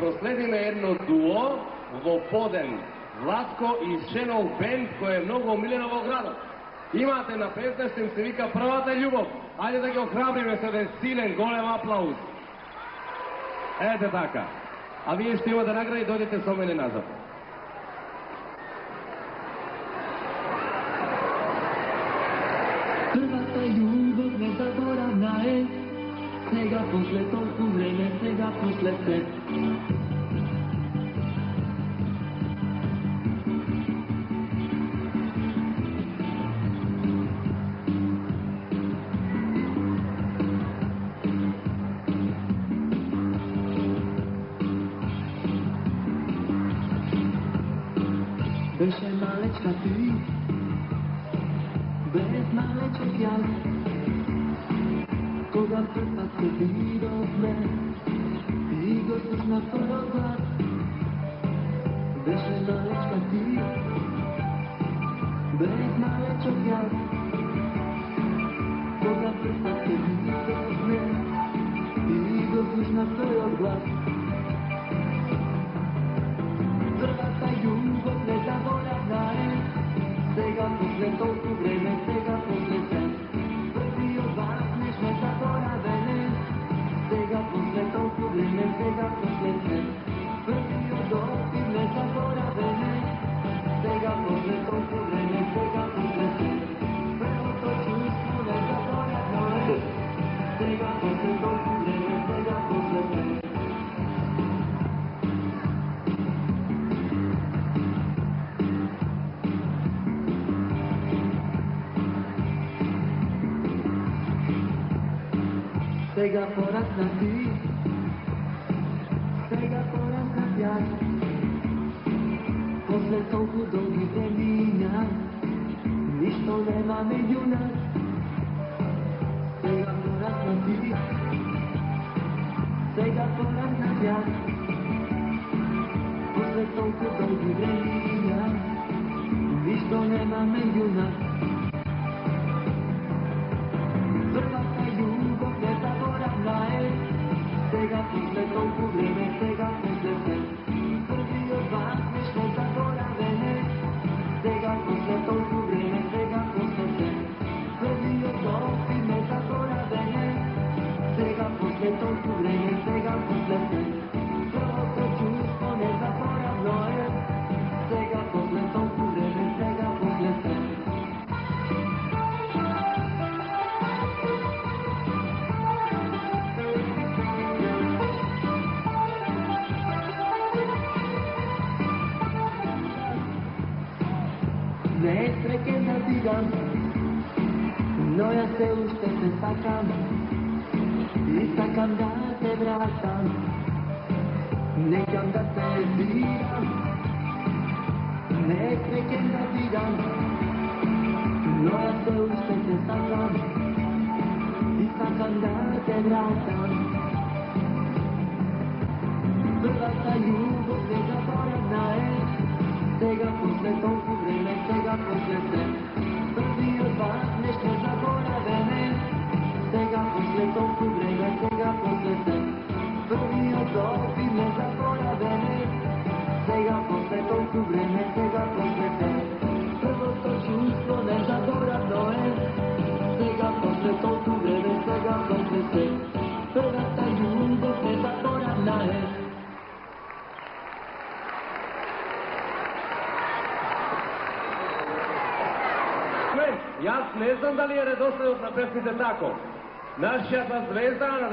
проследи ме едно дуо во поден, Владко и Шенов бенд, кој е многу омилено во градот. Имате на песна, што им се вика Првата љубов. Ајде да ги охрабриме со еден силен, голем аплауз. Ете така. А вие што имате награди, дојдете со мене назад. Првата љубов незаборавна е, сега после толку време, сега после се. Беше малечка ти, без малечок јас, кога прв пат те видовме и го слушна твојот глас. Беше малечка ти, без малечок јас, кога прв пат те видовме и го слушна твојот глас. Првата љубов незаборавна е, сега после толку време, сега после се. Првиот вас неш незаборавен е, сега после толку време, сега после се. Првиот допир незаборавен е, сега после толку време, сега после се. Првото чувство незаборавно е, сега после толку време, сега после се. Сега порасна ти, сега порасна јас, после толку долги времиња, ништо нема меѓу нас. Сега порасна ти, сега порасна јас, после толку долги времиња, ништо нема меѓу нас. Првата љубов незаборавна е, сега после толку време, сега после се. Првиот вас неш незаборавен е, сега после толку време, сега после се. Првиот допир незаборавен е, сега после толку време, сега после се. Првото чувство незаборавно е, сега после толку време, сега после се. Не е среќен да дигам, но јас се уште се сакам и сакам да те вратам. Некам да те видам, не е среќен да дигам, но јас се уште се сакам и сакам да те вратам. Првата љубов незаборавна е, сега после толку време, сега после се. Првиот вас неш незаборавен е, сега после толку време, сега после се. Првиот допир незаборавен е, сега после толку време, сега после се. Првото чувство незаборавно е, сега после толку време, сега после се. Првата љубов незаборавна е. Јас не знам дали е редоследот на песните тако. Нашијата звезда на